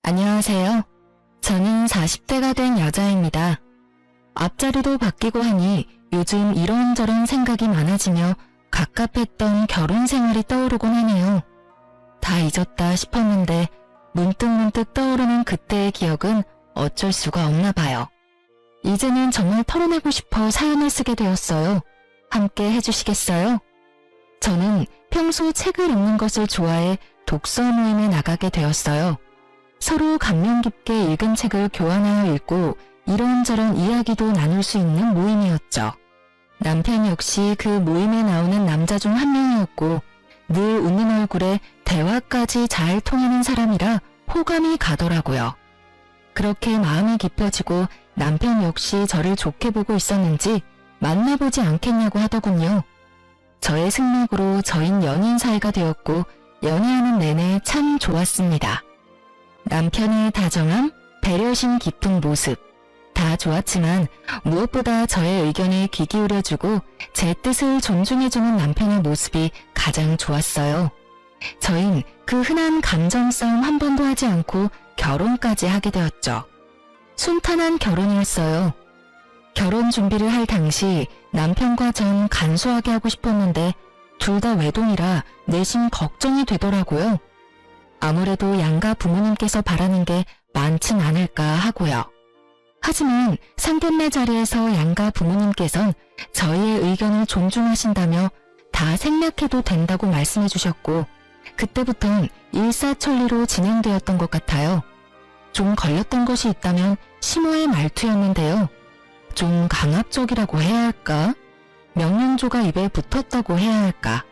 안녕하세요. 저는 40대가 된 여자입니다. 앞자리도 바뀌고 하니 요즘 이런저런 생각이 많아지며 갑갑했던 결혼 생활이 떠오르곤 하네요. 다 잊었다 싶었는데 문득문득 떠오르는 그때의 기억은 어쩔 수가 없나 봐요. 이제는 정말 털어내고 싶어 사연을 쓰게 되었어요. 함께 해주시겠어요? 저는 평소 책을 읽는 것을 좋아해 독서 모임에 나가게 되었어요. 서로 감명 깊게 읽은 책을 교환하여 읽고 이런저런 이야기도 나눌 수 있는 모임이었죠. 남편 역시 그 모임에 나오는 남자 중 한 명이었고 늘 웃는 얼굴에 대화까지 잘 통하는 사람이라 호감이 가더라고요. 그렇게 마음이 깊어지고 남편 역시 저를 좋게 보고 있었는지 만나보지 않겠냐고 하더군요. 저의 승낙으로 저흰 연인 사이가 되었고 연애하는 내내 참 좋았습니다. 남편의 다정함, 배려심 깊은 모습 다 좋았지만 무엇보다 저의 의견에 귀 기울여주고 제 뜻을 존중해주는 남편의 모습이 가장 좋았어요. 저흰 그 흔한 감정 싸움 한 번도 하지 않고 결혼까지 하게 되었죠. 순탄한 결혼이었어요. 결혼 준비를 할 당시 남편과 전 간소하게 하고 싶었는데 둘 다 외동이라 내심 걱정이 되더라고요. 아무래도 양가 부모님께서 바라는 게 많진 않을까 하고요. 하지만 상견례 자리에서 양가 부모님께선 저희의 의견을 존중하신다며 다 생략해도 된다고 말씀해 주셨고 그때부턴 일사천리로 진행되었던 것 같아요. 좀 걸렸던 것이 있다면 시모의 말투였는데요. 좀 강압적이라고 해야 할까? 명령조가 입에 붙었다고 해야 할까?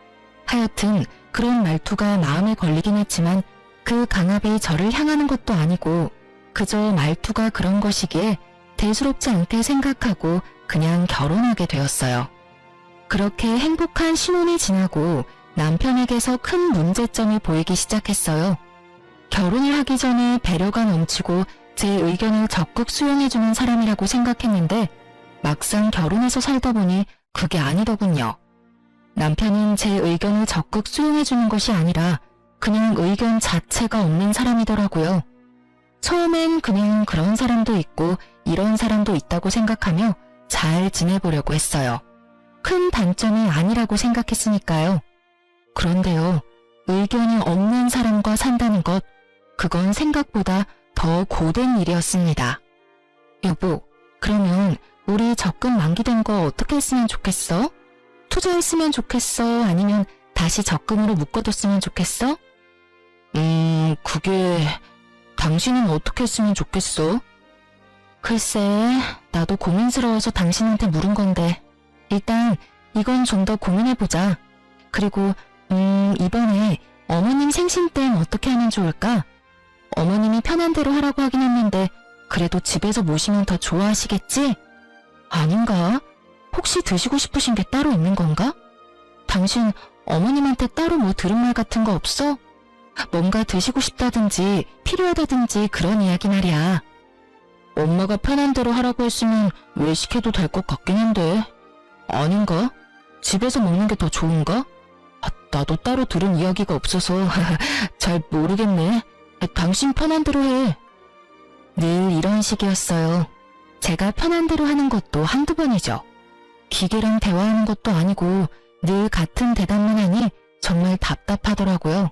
하여튼 그런 말투가 마음에 걸리긴 했지만 그 강압이 저를 향하는 것도 아니고 그저 말투가 그런 것이기에 대수롭지 않게 생각하고 그냥 결혼하게 되었어요. 그렇게 행복한 신혼이 지나고 남편에게서 큰 문제점이 보이기 시작했어요. 결혼을 하기 전에 배려가 넘치고 제 의견을 적극 수용해주는 사람이라고 생각했는데 막상 결혼해서 살다 보니 그게 아니더군요. 남편은 제 의견을 적극 수용해주는 것이 아니라 그냥 의견 자체가 없는 사람이더라고요. 처음엔 그냥 그런 사람도 있고 이런 사람도 있다고 생각하며 잘 지내보려고 했어요. 큰 단점이 아니라고 생각했으니까요. 그런데요, 의견이 없는 사람과 산다는 것, 그건 생각보다 더 고된 일이었습니다. 여보, 그러면 우리 적금 만기된 거 어떻게 했으면 좋겠어? 투자했으면 좋겠어? 아니면 다시 적금으로 묶어뒀으면 좋겠어? 그게... 당신은 어떻게 했으면 좋겠어? 글쎄, 나도 고민스러워서 당신한테 물은 건데 일단 이건 좀 더 고민해보자. 그리고 이번에 어머님 생신 땐 어떻게 하면 좋을까? 어머님이 편한 대로 하라고 하긴 했는데 그래도 집에서 모시면 더 좋아하시겠지? 아닌가? 혹시 드시고 싶으신 게 따로 있는 건가? 당신 어머님한테 따로 뭐 들은 말 같은 거 없어? 뭔가 드시고 싶다든지 필요하다든지 그런 이야기 말이야. 엄마가 편한 대로 하라고 했으면 왜 시켜도 될 것 같긴 한데. 아닌가? 집에서 먹는 게 더 좋은가? 나도 따로 들은 이야기가 없어서 잘 모르겠네. 당신 편한 대로 해. 늘 이런 식이었어요. 제가 편한 대로 하는 것도 한두 번이죠. 기계랑 대화하는 것도 아니고 늘 같은 대답만 하니 정말 답답하더라고요.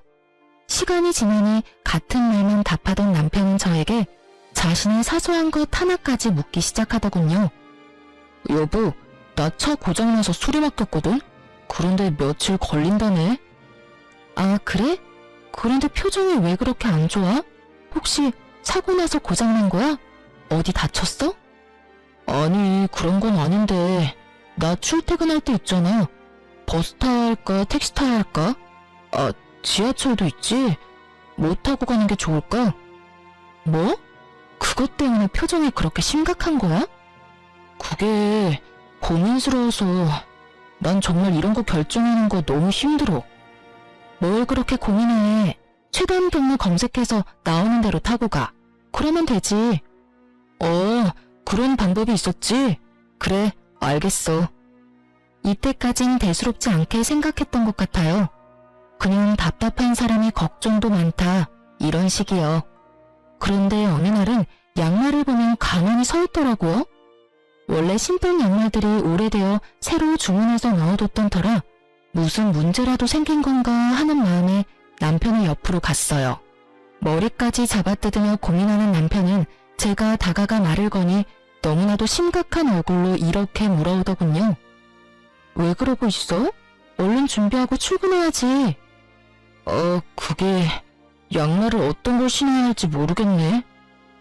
시간이 지나니 같은 말만 답하던 남편은 저에게 자신의 사소한 것 하나까지 묻기 시작하더군요. 여보, 나 차 고장나서 수리 맡겼거든? 그런데 며칠 걸린다네. 아, 그래? 그런데 표정이 왜 그렇게 안 좋아? 혹시 사고 나서 고장난 거야? 어디 다쳤어? 아니, 그런 건 아닌데 나 출퇴근할 때 있잖아. 버스 타야 할까 택시 타야 할까? 지하철도 있지? 뭐 타고 가는 게 좋을까? 뭐? 그것 때문에 표정이 그렇게 심각한 거야? 그게 고민스러워서 난 정말 이런 거 결정하는 거 너무 힘들어. 뭘 그렇게 고민해. 최단 경로 검색해서 나오는 대로 타고 가. 그러면 되지. 그런 방법이 있었지? 그래, 알겠어. 이때까진 대수롭지 않게 생각했던 것 같아요. 그냥 답답한 사람이 걱정도 많다, 이런 식이요. 그런데 어느 날은 양말을 보면 가만히 서 있더라고요. 원래 신던 양말들이 오래되어 새로 주문해서 넣어뒀던 터라 무슨 문제라도 생긴 건가 하는 마음에 남편의 옆으로 갔어요. 머리까지 잡아뜯으며 고민하는 남편은 제가 다가가 말을 거니 너무나도 심각한 얼굴로 이렇게 물어오더군요. 왜 그러고 있어? 얼른 준비하고 출근해야지. 그게 양말을 어떤 걸 신어야 할지 모르겠네.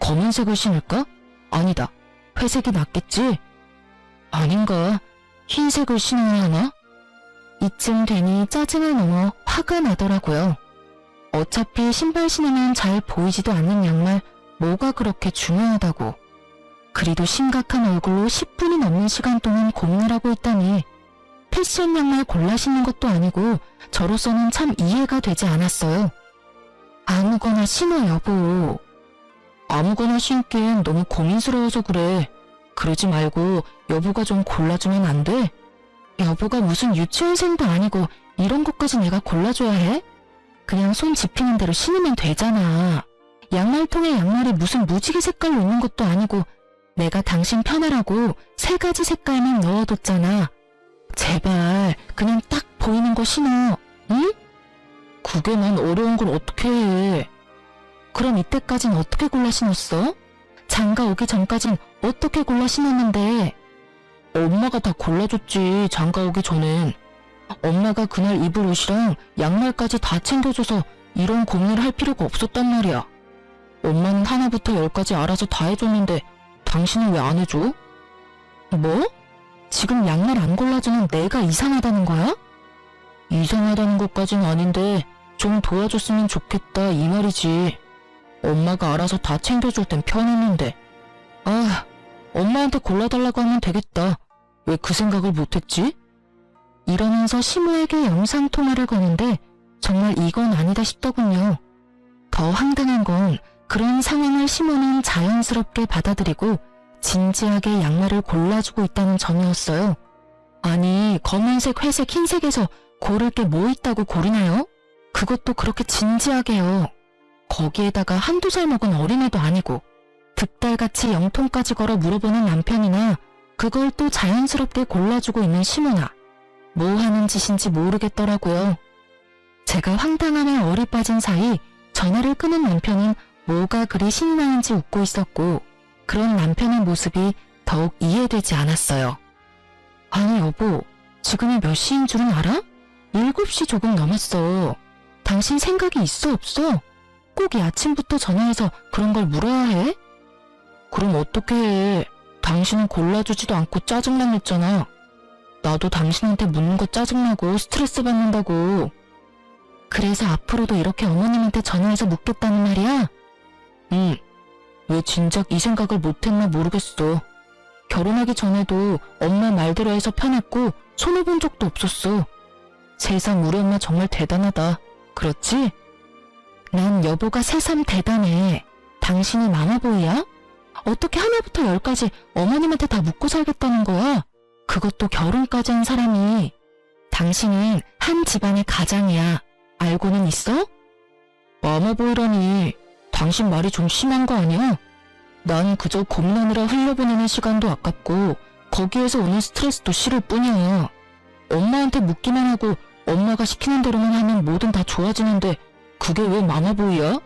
검은색을 신을까? 아니다. 회색이 낫겠지? 아닌가? 흰색을 신어야 하나? 이쯤 되니 짜증을 넘어 화가 나더라고요. 어차피 신발 신으면 잘 보이지도 않는 양말 뭐가 그렇게 중요하다고. 그리도 심각한 얼굴로 10분이 넘는 시간 동안 고민을 하고 있다니 패션 양말 골라 신는 것도 아니고 저로서는 참 이해가 되지 않았어요. 아무거나 신어 여보. 아무거나 신기엔 너무 고민스러워서 그래. 그러지 말고 여보가 좀 골라주면 안 돼? 여보가 무슨 유치원생도 아니고 이런 것까지 내가 골라줘야 해? 그냥 손 집히는 대로 신으면 되잖아. 양말통에 양말이 무슨 무지개 색깔로 있는 것도 아니고 내가 당신 편하라고 3가지 색깔만 넣어뒀잖아. 제발 그냥 딱 보이는 거 신어. 응? 그게 난 어려운 걸 어떻게 해. 그럼 이때까진 어떻게 골라 신었어? 장가 오기 전까진 어떻게 골라 신었는데? 엄마가 다 골라줬지, 장가 오기 전엔. 엄마가 그날 입을 옷이랑 양말까지 다 챙겨줘서 이런 고민을 할 필요가 없었단 말이야. 엄마는 하나부터 10까지 알아서 다 해줬는데 당신은 왜 안 해줘? 뭐? 지금 양말 안 골라주는 내가 이상하다는 거야? 이상하다는 것까진 아닌데 좀 도와줬으면 좋겠다 이 말이지. 엄마가 알아서 다 챙겨줄 땐 편했는데. 엄마한테 골라달라고 하면 되겠다. 왜 그 생각을 못했지? 이러면서 시모에게 영상통화를 거는데 정말 이건 아니다 싶더군요. 더 황당한 건 그런 상황을 시모는 자연스럽게 받아들이고 진지하게 양말을 골라주고 있다는 점이었어요. 아니, 검은색, 회색, 흰색에서 고를 게 뭐 있다고 고르나요? 그것도 그렇게 진지하게요. 거기에다가 한두 살 먹은 어린애도 아니고 득달같이 영통까지 걸어 물어보는 남편이나 그걸 또 자연스럽게 골라주고 있는 시모나. 뭐 하는 짓인지 모르겠더라고요. 제가 황당함에 얼이 빠진 사이 전화를 끊은 남편은 뭐가 그리 신이 나는지 웃고 있었고 그런 남편의 모습이 더욱 이해되지 않았어요. 아니 여보, 지금이 몇 시인 줄은 알아? 7시 조금 넘었어. 당신 생각이 있어 없어? 꼭 이 아침부터 전화해서 그런 걸 물어야 해? 그럼 어떻게 해? 당신은 골라주지도 않고 짜증만 냈잖아. 나도 당신한테 묻는 거 짜증나고 스트레스 받는다고. 그래서 앞으로도 이렇게 어머님한테 전화해서 묻겠다는 말이야? 응. 왜 진작 이 생각을 못했나 모르겠어. 결혼하기 전에도 엄마 말대로 해서 편했고 손해본 적도 없었어. 세상 우리 엄마 정말 대단하다. 그렇지? 난 여보가 새삼 대단해. 당신이 마마보이야? 어떻게 하나부터 10까지 어머님한테 다 묻고 살겠다는 거야? 그것도 결혼까지 한 사람이. 당신은 한 집안의 가장이야. 알고는 있어? 마마보이라니. 당신 말이 좀 심한 거 아니야? 난 그저 고민하느라 흘려보내는 시간도 아깝고 거기에서 오는 스트레스도 싫을 뿐이야. 엄마한테 묻기만 하고 엄마가 시키는 대로만 하면 뭐든 다 좋아지는데 그게 왜 마마보이야?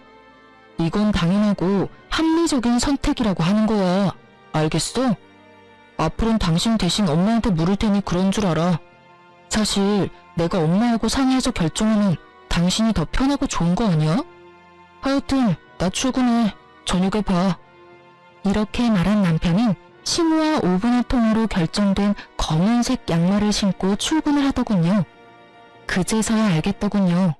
이건 당연하고 합리적인 선택이라고 하는 거야. 알겠어? 앞으로는 당신 대신 엄마한테 물을 테니 그런 줄 알아. 사실 내가 엄마하고 상의해서 결정하면 당신이 더 편하고 좋은 거 아니야? 하여튼 나 출근해. 저녁에 봐. 이렇게 말한 남편은 시모와 5분의 통화로 결정된 검은색 양말을 신고 출근을 하더군요. 그제서야 알겠더군요.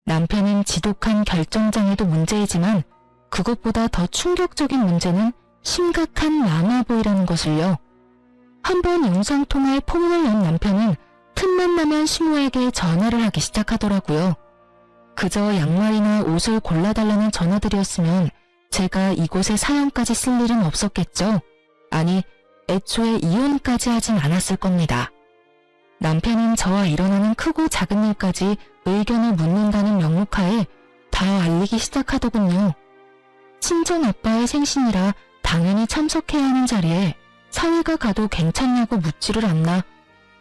남편은 지독한 결정장애도 문제이지만 그것보다 더 충격적인 문제는 심각한 마마보이라는 것을요. 한번 영상통화에 포문을 연 남편은 틈만 나면 시모에게 전화를 하기 시작하더라고요. 그저 양말이나 옷을 골라달라는 전화들이었으면 제가 이곳에 사연까지 쓸 일은 없었겠죠. 아니, 애초에 이혼까지 하진 않았을 겁니다. 남편은 저와 일어나는 크고 작은 일까지 의견을 묻는다는 명목하에 다 알리기 시작하더군요. 친정 아빠의 생신이라 당연히 참석해야 하는 자리에 사위가 가도 괜찮냐고 묻지를 않나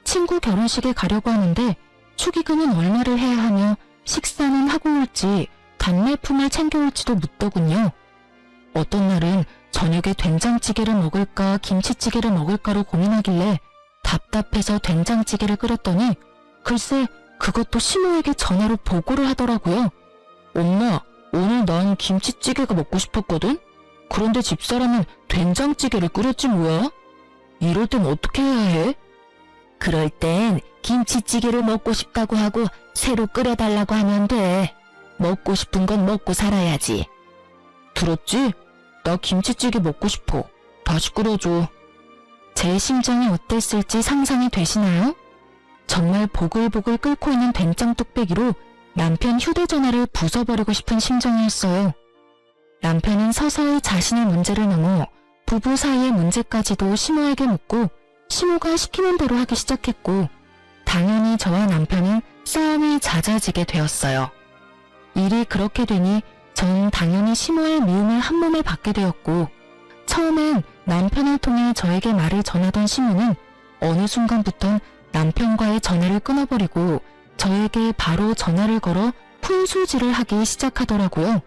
친구 결혼식에 가려고 하는데 축의금은 얼마를 해야 하며 식사는 하고 올지 단말품을 챙겨올지도 묻더군요. 어떤 날은 저녁에 된장찌개를 먹을까 김치찌개를 먹을까로 고민하길래 답답해서 된장찌개를 끓였더니 글쎄 그것도 시모에게 전화로 보고를 하더라고요. 엄마, 오늘 난 김치찌개가 먹고 싶었거든? 그런데 집사람은 된장찌개를 끓였지 뭐야? 이럴 땐 어떻게 해야 해? 그럴 땐 김치찌개를 먹고 싶다고 하고 새로 끓여달라고 하면 돼. 먹고 싶은 건 먹고 살아야지. 들었지? 나 김치찌개 먹고 싶어. 다시 끓여줘. 제 심정이 어땠을지 상상이 되시나요? 정말 보글보글 끓고 있는 된장 뚝배기로 남편 휴대전화를 부숴버리고 싶은 심정이었어요. 남편은 서서히 자신의 문제를 넘어 부부 사이의 문제까지도 시모에게 묻고 시모가 시키는 대로 하기 시작했고 당연히 저와 남편은 싸움이 잦아지게 되었어요. 일이 그렇게 되니 전 당연히 시모의 미움을 한몸에 받게 되었고 처음엔 남편을 통해 저에게 말을 전하던 시모는 어느 순간부턴 남편과의 전화를 끊어버리고 저에게 바로 전화를 걸어 푼수질을 하기 시작하더라고요.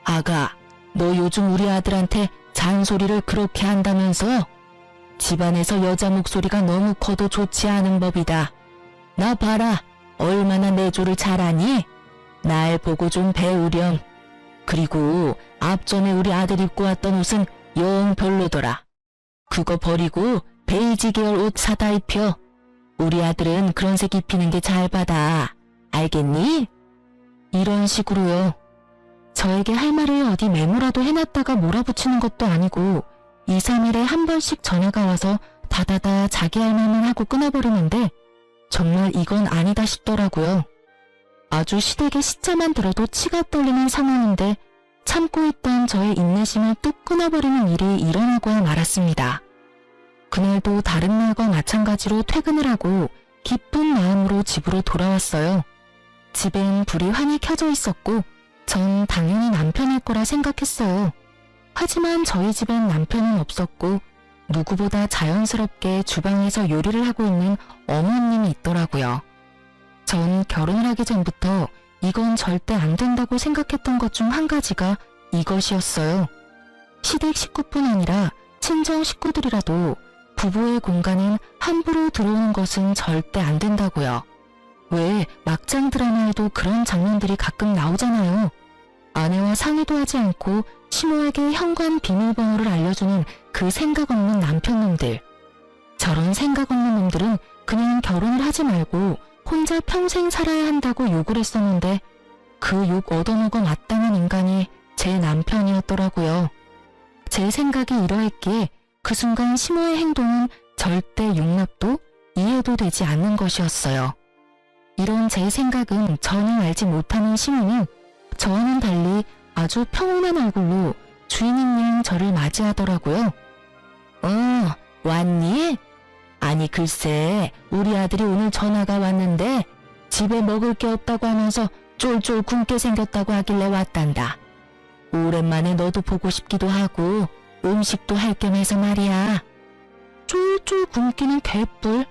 아가, 너 요즘 우리 아들한테 잔소리를 그렇게 한다면서? 집안에서 여자 목소리가 너무 커도 좋지 않은 법이다. 나 봐라, 얼마나 내조를 잘하니? 날 보고 좀 배우렴. 그리고 앞전에 우리 아들 입고 왔던 옷은 영 별로더라. 그거 버리고 베이지 계열 옷 사다 입혀. 우리 아들은 그런 색 입히는 게 잘 받아. 알겠니? 이런 식으로요. 저에게 할 말을 어디 메모라도 해놨다가 몰아붙이는 것도 아니고 2, 3일에 한 번씩 전화가 와서 다다다 자기 할 말만 하고 끊어버리는데 정말 이건 아니다 싶더라고요. 아주 시댁의 시자만 들어도 치가 떨리는 상황인데 참고 있던 저의 인내심을 뚝 끊어버리는 일이 일어나고야 말았습니다. 그날도 다른 날과 마찬가지로 퇴근을 하고 기쁜 마음으로 집으로 돌아왔어요. 집엔 불이 환히 켜져 있었고 전 당연히 남편일 거라 생각했어요. 하지만 저희 집엔 남편은 없었고 누구보다 자연스럽게 주방에서 요리를 하고 있는 어머님이 있더라고요. 전 결혼을 하기 전부터 이건 절대 안 된다고 생각했던 것 중 한 가지가 이것이었어요. 시댁 식구뿐 아니라 친정 식구들이라도 부부의 공간엔 함부로 들어오는 것은 절대 안 된다고요. 왜 막장 드라마에도 그런 장면들이 가끔 나오잖아요. 아내와 상의도 하지 않고 시모에게 현관 비밀번호를 알려주는 그 생각 없는 남편놈들. 저런 생각 없는 놈들은 그냥 결혼을 하지 말고 혼자 평생 살아야 한다고 욕을 했었는데 그 욕 얻어먹어 마땅한 인간이 제 남편이었더라고요. 제 생각이 이러했기에 그 순간 시모의 행동은 절대 용납도 이해도 되지 않는 것이었어요. 이런 제 생각은 전혀 알지 못하는 시모는 저와는 달리 아주 평온한 얼굴로 주인인 양 저를 맞이하더라고요. 왔니? 아니 글쎄 우리 아들이 오늘 전화가 왔는데 집에 먹을 게 없다고 하면서 쫄쫄 굶게 생겼다고 하길래 왔단다. 오랜만에 너도 보고 싶기도 하고 음식도 할 겸 해서 말이야. 쫄쫄 굶기는 개뿔.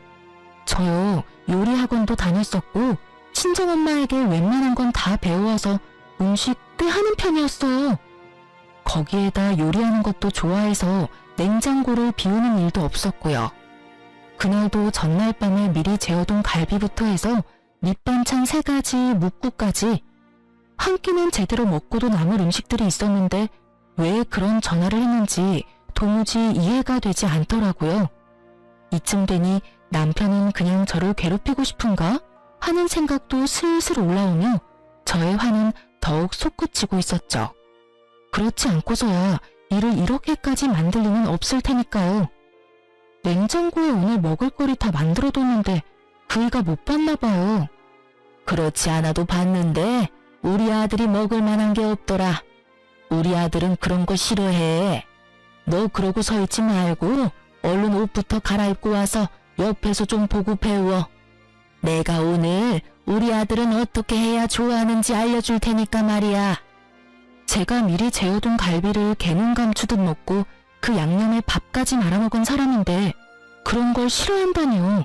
저요 요리학원도 다녔었고 친정엄마에게 웬만한 건 다 배워와서 음식 꽤 하는 편이었어요. 거기에다 요리하는 것도 좋아해서 냉장고를 비우는 일도 없었고요. 그날도 전날 밤에 미리 재워둔 갈비부터 해서 밑반찬 3가지, 묵국까지 한 끼는 제대로 먹고도 남을 음식들이 있었는데 왜 그런 전화를 했는지 도무지 이해가 되지 않더라고요. 이쯤 되니 남편은 그냥 저를 괴롭히고 싶은가 하는 생각도 슬슬 올라오며 저의 화는 더욱 솟구치고 있었죠. 그렇지 않고서야 일을 이렇게까지 만들 리는 없을 테니까요. 냉장고에 오늘 먹을거리 다 만들어뒀는데 그이가 못 봤나 봐요. 그렇지 않아도 봤는데 우리 아들이 먹을 만한 게 없더라. 우리 아들은 그런 거 싫어해. 너 그러고 서 있지 말고 얼른 옷부터 갈아입고 와서 옆에서 좀 보고 배워. 내가 오늘 우리 아들은 어떻게 해야 좋아하는지 알려줄 테니까 말이야. 제가 미리 재워둔 갈비를 개눈 감추듯 먹고 그 양념에 밥까지 말아먹은 사람인데 그런 걸 싫어한다니요.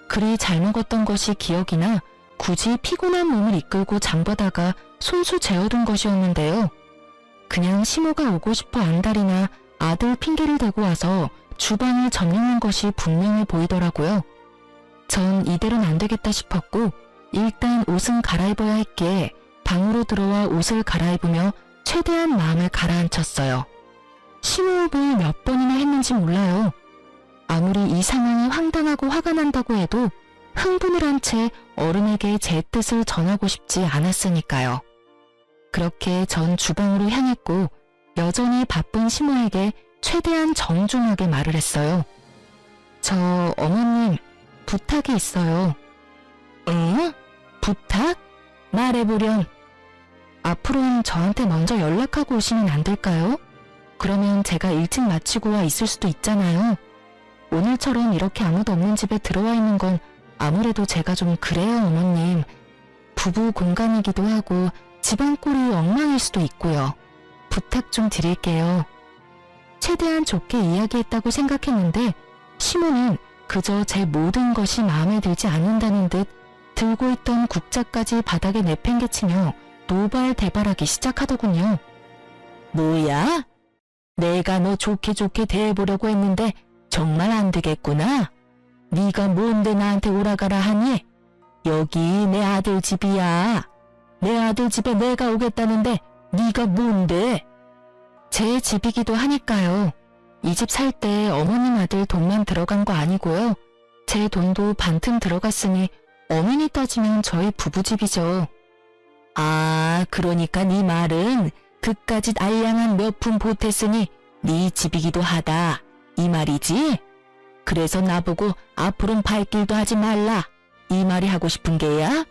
그리 잘 먹었던 것이 기억이 나 굳이 피곤한 몸을 이끌고 장보다가 손수 재워둔 것이었는데요. 그냥 시모가 오고 싶어 안달이나 아들 핑계를 대고 와서 주방을 점령한 것이 분명해 보이더라고요. 전 이대로는 안 되겠다 싶었고 일단 옷은 갈아입어야 했기에 방으로 들어와 옷을 갈아입으며 최대한 마음을 가라앉혔어요. 심호흡을 몇 번이나 했는지 몰라요. 아무리 이 상황이 황당하고 화가 난다고 해도 흥분을 한 채 어른에게 제 뜻을 전하고 싶지 않았으니까요. 그렇게 전 주방으로 향했고 여전히 바쁜 시모에게 최대한 정중하게 말을 했어요. 저 어머님 부탁이 있어요. 응? 부탁? 말해보렴. 앞으로는 저한테 먼저 연락하고 오시면 안 될까요? 그러면 제가 일찍 마치고 와 있을 수도 있잖아요. 오늘처럼 이렇게 아무도 없는 집에 들어와 있는 건 아무래도 제가 좀 그래요, 어머님. 부부 공간이기도 하고 집안 꼴이 엉망일 수도 있고요. 부탁 좀 드릴게요. 최대한 좋게 이야기했다고 생각했는데 시모는 그저 제 모든 것이 마음에 들지 않는다는 듯 들고 있던 국자까지 바닥에 내팽개치며 노발대발하기 시작하더군요. 뭐야? 내가 너 좋게 대해보려고 했는데 정말 안 되겠구나. 네가 뭔데 나한테 오라가라 하니? 여기 내 아들 집이야. 내 아들 집에 내가 오겠다는데 네가 뭔데? 제 집이기도 하니까요. 이 집 살 때 어머님 아들 돈만 들어간 거 아니고요. 제 돈도 반틈 들어갔으니 어머니 따지면 저희 부부집이죠. 아, 그러니까 네 말은 그까짓 알량한 몇 푼 보탰으니 네 집이기도 하다. 이 말이지? 그래서 나보고 앞으로는 발길도 하지 말라. 이 말이 하고 싶은 게야?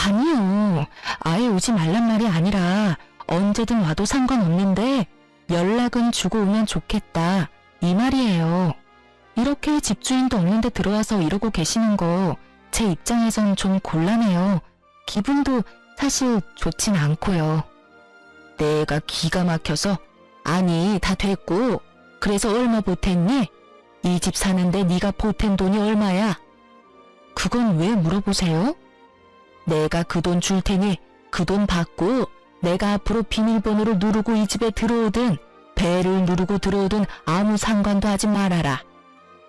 아니요. 아예 오지 말란 말이 아니라 언제든 와도 상관없는데 연락은 주고 오면 좋겠다. 이 말이에요. 이렇게 집주인도 없는데 들어와서 이러고 계시는 거 제 입장에선 좀 곤란해요. 기분도 사실 좋진 않고요. 내가 기가 막혀서 아니 다 됐고 그래서 얼마 보탰니? 이 집 사는데 네가 보탠 돈이 얼마야? 그건 왜 물어보세요? 내가 그 돈 줄 테니 그 돈 받고 내가 앞으로 비밀번호를 누르고 이 집에 들어오든 배를 누르고 들어오든 아무 상관도 하지 말아라.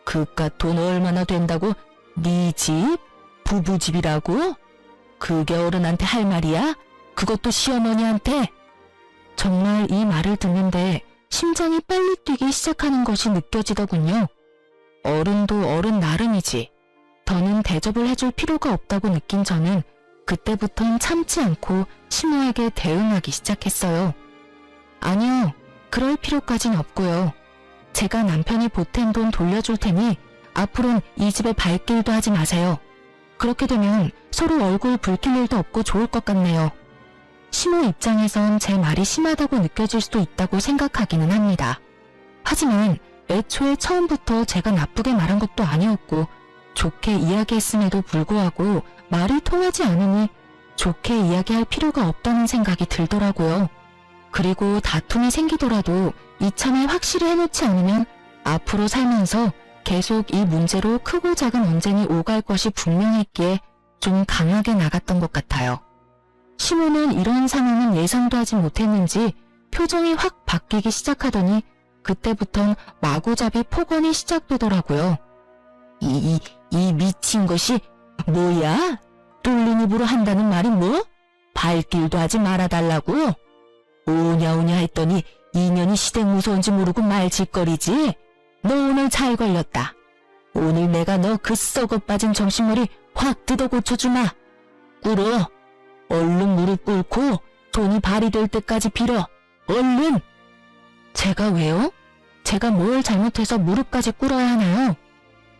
그깟 돈 얼마나 된다고? 네 집? 부부집이라고? 그게 어른한테 할 말이야? 그것도 시어머니한테? 정말 이 말을 듣는데 심장이 빨리 뛰기 시작하는 것이 느껴지더군요. 어른도 어른 나름이지. 더는 대접을 해줄 필요가 없다고 느낀 저는 그때부턴 참지 않고 시모에게 대응하기 시작했어요. 아니요, 그럴 필요까진 없고요. 제가 남편이 보탠 돈 돌려줄 테니 앞으론 이 집에 발길도 하지 마세요. 그렇게 되면 서로 얼굴 붉힐 일도 없고 좋을 것 같네요. 시모 입장에선 제 말이 심하다고 느껴질 수도 있다고 생각하기는 합니다. 하지만 애초에 처음부터 제가 나쁘게 말한 것도 아니었고 좋게 이야기했음에도 불구하고 말이 통하지 않으니 좋게 이야기할 필요가 없다는 생각이 들더라고요. 그리고 다툼이 생기더라도 이참에 확실히 해놓지 않으면 앞으로 살면서 계속 이 문제로 크고 작은 언쟁이 오갈 것이 분명했기에 좀 강하게 나갔던 것 같아요. 시모는 이런 상황은 예상도 하지 못했는지 표정이 확 바뀌기 시작하더니 그때부턴 마구잡이 폭언이 시작되더라고요. 이 미친 것이 뭐야? 뚫린 입으로 한다는 말이 뭐? 발길도 하지 말아달라고? 오냐오냐 했더니 인연이 시댁 무서운지 모르고 말짓거리지? 너 오늘 잘 걸렸다. 오늘 내가 너 그 썩어 빠진 정신머리 확 뜯어 고쳐주마. 꿇어. 얼른 무릎 꿇고 돈이 발휘될 때까지 빌어. 얼른. 제가 왜요? 제가 뭘 잘못해서 무릎까지 꿇어야 하나요?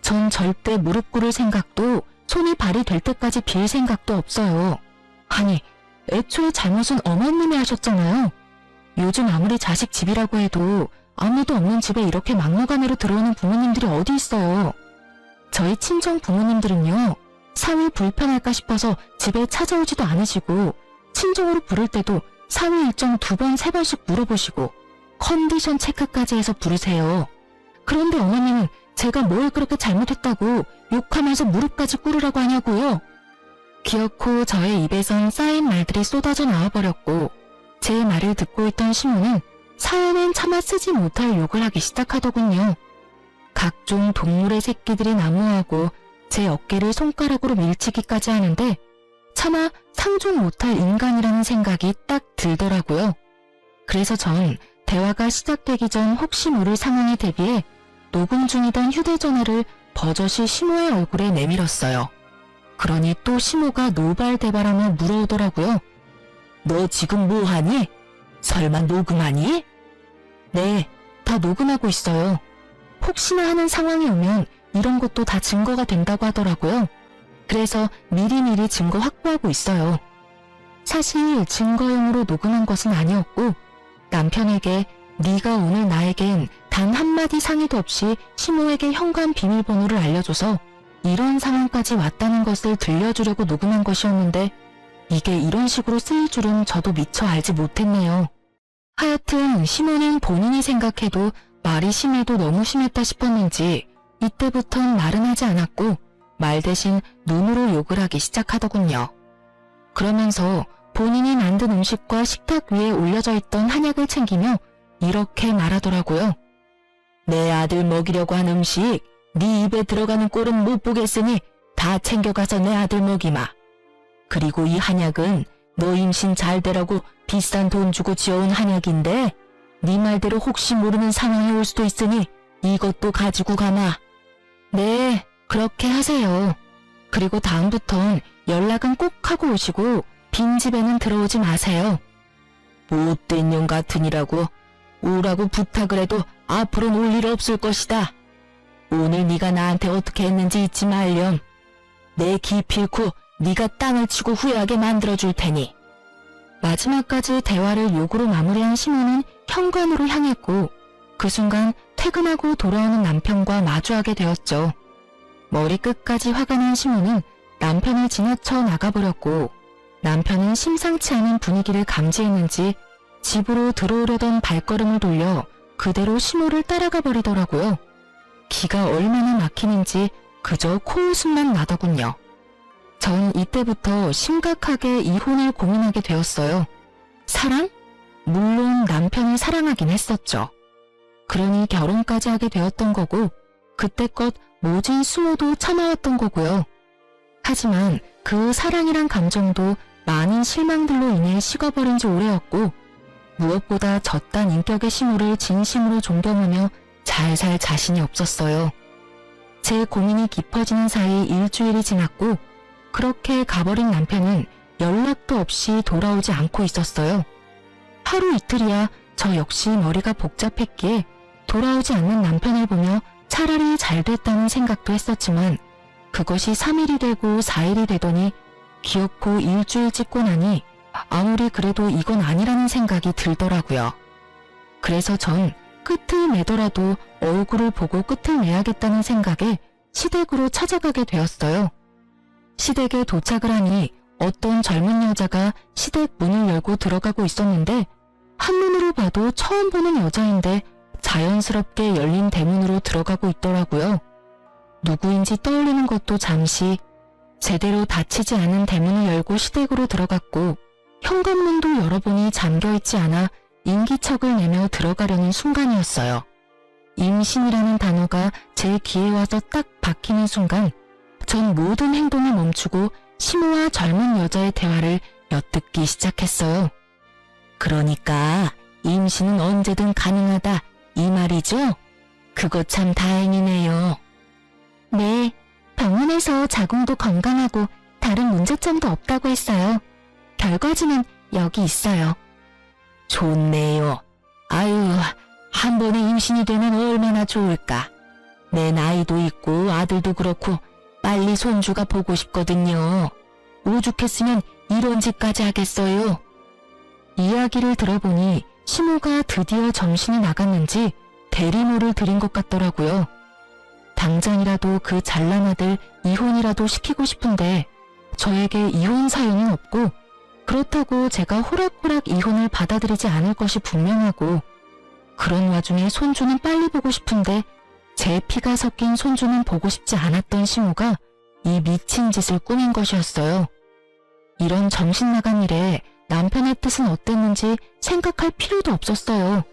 전 절대 무릎 꿇을 생각도 손이 발휘될 때까지 빌 생각도 없어요. 아니, 애초에 잘못은 어머님이 하셨잖아요. 요즘 아무리 자식 집이라고 해도 아무도 없는 집에 이렇게 막무가내로 들어오는 부모님들이 어디 있어요. 저희 친정 부모님들은요, 사위 불편할까 싶어서 집에 찾아오지도 않으시고 친정으로 부를 때도 사후 일정 2번, 3번씩 물어보시고 컨디션 체크까지 해서 부르세요. 그런데 어머님은 제가 뭘 그렇게 잘못했다고 욕하면서 무릎까지 꿇으라고 하냐고요. 기어코 저의 입에선 쌓인 말들이 쏟아져 나와버렸고 제 말을 듣고 있던 시모는 사연엔 차마 쓰지 못할 욕을 하기 시작하더군요. 각종 동물의 새끼들이 난무하고 제 어깨를 손가락으로 밀치기까지 하는데 차마 상종 못할 인간이라는 생각이 딱 들더라고요. 그래서 전 대화가 시작되기 전 혹시 모를 상황에 대비해 녹음 중이던 휴대전화를 버젓이 시모의 얼굴에 내밀었어요. 그러니 또 시모가 노발대발하며 물어오더라고요. 너 지금 뭐하니? 설마 녹음하니? 네, 다 녹음하고 있어요. 혹시나 하는 상황이 오면 이런 것도 다 증거가 된다고 하더라고요. 그래서 미리미리 증거 확보하고 있어요. 사실 증거용으로 녹음한 것은 아니었고 남편에게 네가 오늘 나에겐 단 한마디 상의도 없이 시모에게 현관 비밀번호를 알려줘서 이런 상황까지 왔다는 것을 들려주려고 녹음한 것이었는데 이게 이런 식으로 쓰일 줄은 저도 미처 알지 못했네요. 하여튼 시모는 본인이 생각해도 말이 심해도 너무 심했다 싶었는지 이때부턴 말은 하지 않았고 말 대신 눈으로 욕을 하기 시작하더군요. 그러면서 본인이 만든 음식과 식탁 위에 올려져 있던 한약을 챙기며 이렇게 말하더라고요. 내 아들 먹이려고 한 음식 네 입에 들어가는 꼴은 못 보겠으니 다 챙겨가서 내 아들 먹이마. 그리고 이 한약은 너 임신 잘 되라고 비싼 돈 주고 지어온 한약인데 네 말대로 혹시 모르는 상황이 올 수도 있으니 이것도 가지고 가마. 네, 그렇게 하세요. 그리고 다음부턴 연락은 꼭 하고 오시고 빈집에는 들어오지 마세요. 못된 년 같으니라고 오라고 부탁을 해도 앞으로는 올 일 없을 것이다. 오늘 네가 나한테 어떻게 했는지 잊지 말렴. 내 기필코 네가 땅을 치고 후회하게 만들어줄 테니. 마지막까지 대화를 욕으로 마무리한 시모는 현관으로 향했고 그 순간 퇴근하고 돌아오는 남편과 마주하게 되었죠. 머리끝까지 화가 난 시모는 남편을 지나쳐 나가버렸고 남편은 심상치 않은 분위기를 감지했는지 집으로 들어오려던 발걸음을 돌려 그대로 시모를 따라가 버리더라고요. 기가 얼마나 막히는지 그저 코웃음만 나더군요. 전 이때부터 심각하게 이혼을 고민하게 되었어요. 사랑? 물론 남편을 사랑하긴 했었죠. 그러니 결혼까지 하게 되었던 거고 그때껏 모진 수모도 참아왔던 거고요. 하지만 그 사랑이란 감정도 많은 실망들로 인해 식어버린 지 오래였고 무엇보다 저딴 인격의 시모를 진심으로 존경하며 잘 살 자신이 없었어요. 제 고민이 깊어지는 사이 일주일이 지났고 그렇게 가버린 남편은 연락도 없이 돌아오지 않고 있었어요. 하루 이틀이야 저 역시 머리가 복잡했기에 돌아오지 않는 남편을 보며 차라리 잘 됐다는 생각도 했었지만 그것이 3일이 되고 4일이 되더니 기어코 일주일 찍고 나니 아무리 그래도 이건 아니라는 생각이 들더라고요. 그래서 전 끝을 내더라도 얼굴을 보고 끝을 내야겠다는 생각에 시댁으로 찾아가게 되었어요. 시댁에 도착을 하니 어떤 젊은 여자가 시댁 문을 열고 들어가고 있었는데 한눈으로 봐도 처음 보는 여자인데 자연스럽게 열린 대문으로 들어가고 있더라고요. 누구인지 떠올리는 것도 잠시 제대로 닫히지 않은 대문을 열고 시댁으로 들어갔고 현관문도 열어보니 잠겨있지 않아 인기척을 내며 들어가려는 순간이었어요. 임신이라는 단어가 제 귀에 와서 딱 박히는 순간 전 모든 행동을 멈추고 시모와 젊은 여자의 대화를 엿듣기 시작했어요. 그러니까 임신은 언제든 가능하다 이 말이죠? 그거 참 다행이네요. 네, 병원에서 자궁도 건강하고 다른 문제점도 없다고 했어요. 결과지는 여기 있어요. 좋네요. 아유, 한 번에 임신이 되면 얼마나 좋을까. 내 나이도 있고 아들도 그렇고 빨리 손주가 보고 싶거든요. 오죽했으면 이런 짓까지 하겠어요. 이야기를 들어보니 시모가 드디어 정신이 나갔는지 대리모를 들인 것 같더라고요. 당장이라도 그 잘난 아들 이혼이라도 시키고 싶은데 저에게 이혼 사유는 없고 그렇다고 제가 호락호락 이혼을 받아들이지 않을 것이 분명하고, 그런 와중에 손주는 빨리 보고 싶은데 제 피가 섞인 손주는 보고 싶지 않았던 시모가 이 미친 짓을 꾸민 것이었어요. 이런 정신 나간 일에 남편의 뜻은 어땠는지 생각할 필요도 없었어요.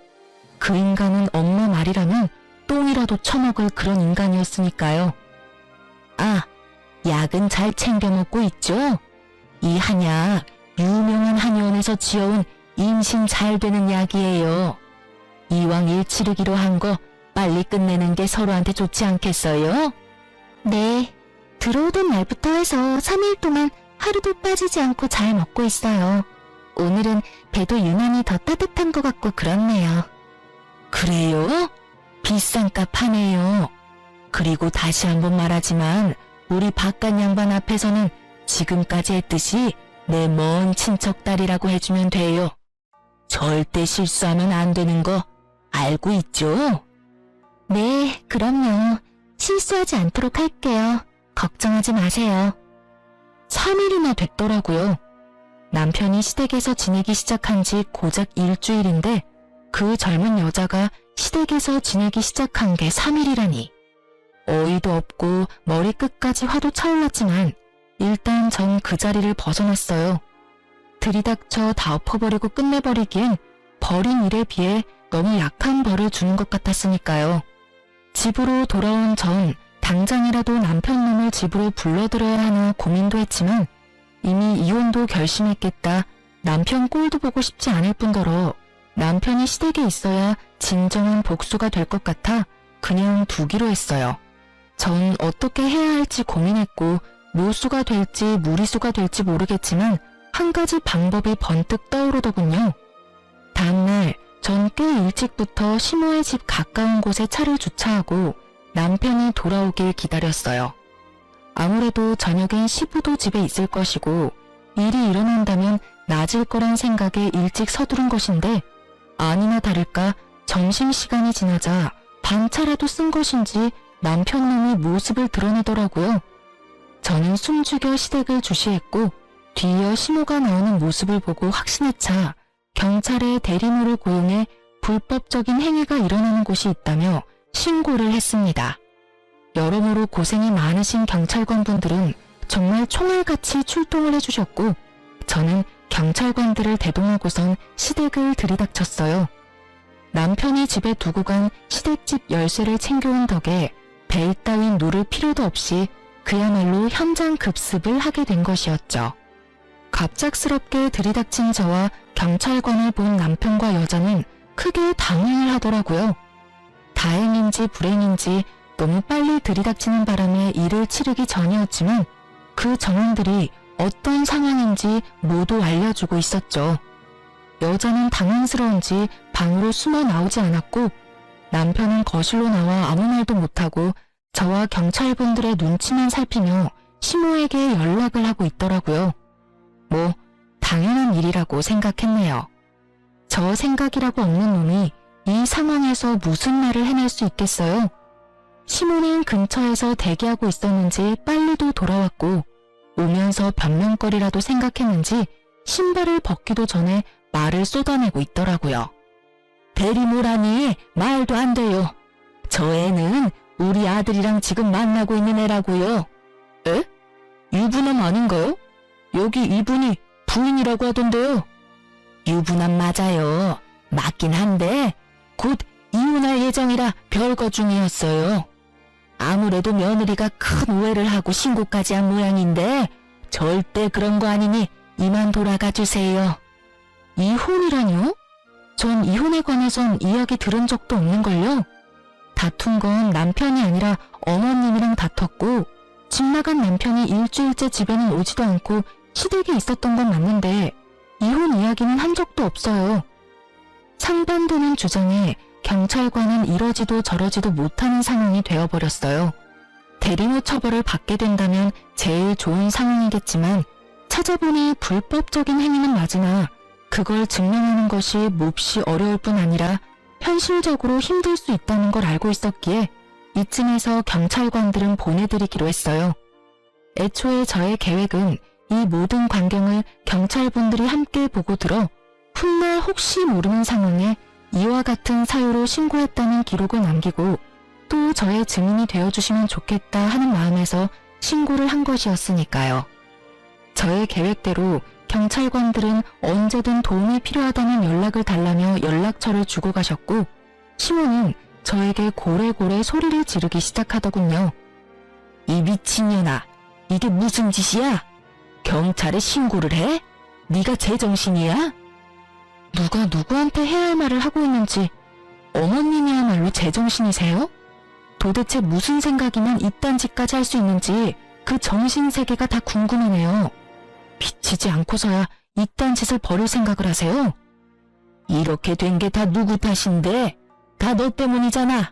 그 인간은 엄마 말이라면 똥이라도 처먹을 그런 인간이었으니까요. 아, 약은 잘 챙겨 먹고 있죠? 이 한약 유명한 한의원에서 지어온 임신 잘 되는 약이에요. 이왕 일 치르기로 한 거 빨리 끝내는 게 서로한테 좋지 않겠어요? 네, 들어오던 날부터 해서 3일 동안 하루도 빠지지 않고 잘 먹고 있어요. 오늘은 배도 유난히 더 따뜻한 것 같고 그렇네요. 그래요? 비싼 값 하네요. 그리고 다시 한번 말하지만 우리 바깥 양반 앞에서는 지금까지 했듯이 내 먼 친척 딸이라고 해주면 돼요. 절대 실수하면 안 되는 거 알고 있죠? 네, 그럼요. 실수하지 않도록 할게요. 걱정하지 마세요. 3일이나 됐더라고요. 남편이 시댁에서 지내기 시작한 지 고작 일주일인데 그 젊은 여자가 시댁에서 지내기 시작한 게 3일이라니. 어이도 없고 머리 끝까지 화도 차올랐지만 일단 전 그 자리를 벗어났어요. 들이닥쳐 다 엎어버리고 끝내버리기엔 벌인 일에 비해 너무 약한 벌을 주는 것 같았으니까요. 집으로 돌아온 전 당장이라도 남편 놈을 집으로 불러들여야 하나 고민도 했지만 이미 이혼도 결심했겠다. 남편 꼴도 보고 싶지 않을 뿐더러 남편이 시댁에 있어야 진정한 복수가 될 것 같아 그냥 두기로 했어요. 전 어떻게 해야 할지 고민했고 모수가 될지 무리수가 될지 모르겠지만 한 가지 방법이 번뜩 떠오르더군요. 다음날 전 꽤 일찍부터 시모의 집 가까운 곳에 차를 주차하고 남편이 돌아오길 기다렸어요. 아무래도 저녁엔 시부도 집에 있을 것이고 일이 일어난다면 낮을 거란 생각에 일찍 서두른 것인데 아니나 다를까 점심시간이 지나자 반차라도 쓴 것인지 남편놈이 모습을 드러내더라고요. 저는 숨죽여 시댁을 주시했고 뒤이어 시모가 나오는 모습을 보고 확신에 차 경찰에 대리모를 고용해 불법적인 행위가 일어나는 곳이 있다며 신고를 했습니다. 여러모로 고생이 많으신 경찰관분들은 정말 총알같이 출동을 해주셨고 저는 경찰관들을 대동하고선 시댁을 들이닥쳤어요. 남편이 집에 두고 간 시댁집 열쇠를 챙겨온 덕에 벨 따윈 누를 필요도 없이 그야말로 현장 급습을 하게 된 것이었죠. 갑작스럽게 들이닥친 저와 경찰관을 본 남편과 여자는 크게 당황을 하더라고요. 다행인지 불행인지 너무 빨리 들이닥치는 바람에 일을 치르기 전이었지만 그 정황들이 어떤 상황인지 모두 알려주고 있었죠. 여자는 당황스러운지 방으로 숨어 나오지 않았고 남편은 거실로 나와 아무 말도 못하고 저와 경찰분들의 눈치만 살피며 시모에게 연락을 하고 있더라고요. 뭐 당연한 일이라고 생각했네요. 저 생각이라고 없는 놈이 이 상황에서 무슨 말을 해낼 수 있겠어요? 시모는 근처에서 대기하고 있었는지 빨리도 돌아왔고 오면서 변명거리라도 생각했는지 신발을 벗기도 전에 말을 쏟아내고 있더라고요. 대리모라니 말도 안 돼요. 저 애는 우리 아들이랑 지금 만나고 있는 애라고요. 에? 유부남 아닌가요? 여기 이분이 부인이라고 하던데요. 유부남 맞아요. 맞긴 한데 곧 이혼할 예정이라 별거 중이었어요. 아무래도 며느리가 큰 오해를 하고 신고까지 한 모양인데 절대 그런 거 아니니 이만 돌아가 주세요. 이혼이라뇨? 전 이혼에 관해선 이야기 들은 적도 없는걸요. 다툰 건 남편이 아니라 어머님이랑 다퉜고 집 나간 남편이 일주일째 집에는 오지도 않고 시댁에 있었던 건 맞는데 이혼 이야기는 한 적도 없어요. 상반되는 주장에 경찰관은 이러지도 저러지도 못하는 상황이 되어버렸어요. 대리모 처벌을 받게 된다면 제일 좋은 상황이겠지만 찾아보니 불법적인 행위는 맞으나 그걸 증명하는 것이 몹시 어려울 뿐 아니라 현실적으로 힘들 수 있다는 걸 알고 있었기에 이쯤에서 경찰관들은 보내드리기로 했어요. 애초에 저의 계획은 이 모든 광경을 경찰분들이 함께 보고 들어 훗날 혹시 모르는 상황에 이와 같은 사유로 신고했다는 기록을 남기고 또 저의 증인이 되어주시면 좋겠다 하는 마음에서 신고를 한 것이었으니까요. 저의 계획대로 경찰관들은 언제든 도움이 필요하다는 연락을 달라며 연락처를 주고 가셨고 시모는 저에게 고래고래 소리를 지르기 시작하더군요. 이 미친년아, 이게 무슨 짓이야? 경찰에 신고를 해? 네가 제정신이야? 누가 누구한테 해야 할 말을 하고 있는지 어머님이야말로 제정신이세요? 도대체 무슨 생각이면 이딴 짓까지 할 수 있는지 그 정신세계가 다 궁금하네요. 비치지 않고서야 이딴 짓을 벌일 생각을 하세요? 이렇게 된 게 다 누구 탓인데? 다 너 때문이잖아.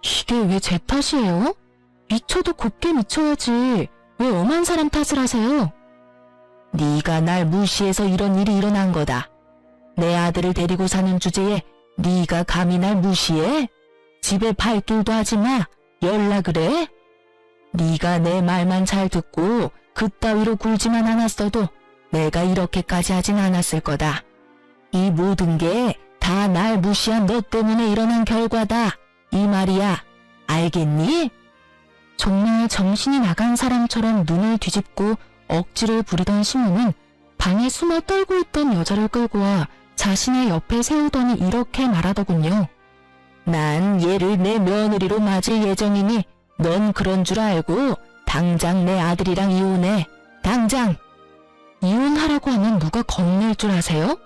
이게 왜 제 탓이에요? 미쳐도 곱게 미쳐야지. 왜 엄한 사람 탓을 하세요? 네가 날 무시해서 이런 일이 일어난 거다. 내 아들을 데리고 사는 주제에 네가 감히 날 무시해? 집에 발길도 하지 마. 연락을 해? 네가 내 말만 잘 듣고 그따위로 굴지만 않았어도 내가 이렇게까지 하진 않았을 거다. 이 모든 게 다 날 무시한 너 때문에 일어난 결과다. 이 말이야. 알겠니? 정말 정신이 나간 사람처럼 눈을 뒤집고 억지를 부리던 시모는 방에 숨어 떨고 있던 여자를 끌고 와 자신의 옆에 세우더니 이렇게 말하더군요. 난 얘를 내 며느리로 맞을 예정이니 넌 그런 줄 알고 당장 내 아들이랑 이혼해. 당장! 이혼하라고 하면 누가 겁낼 줄 아세요?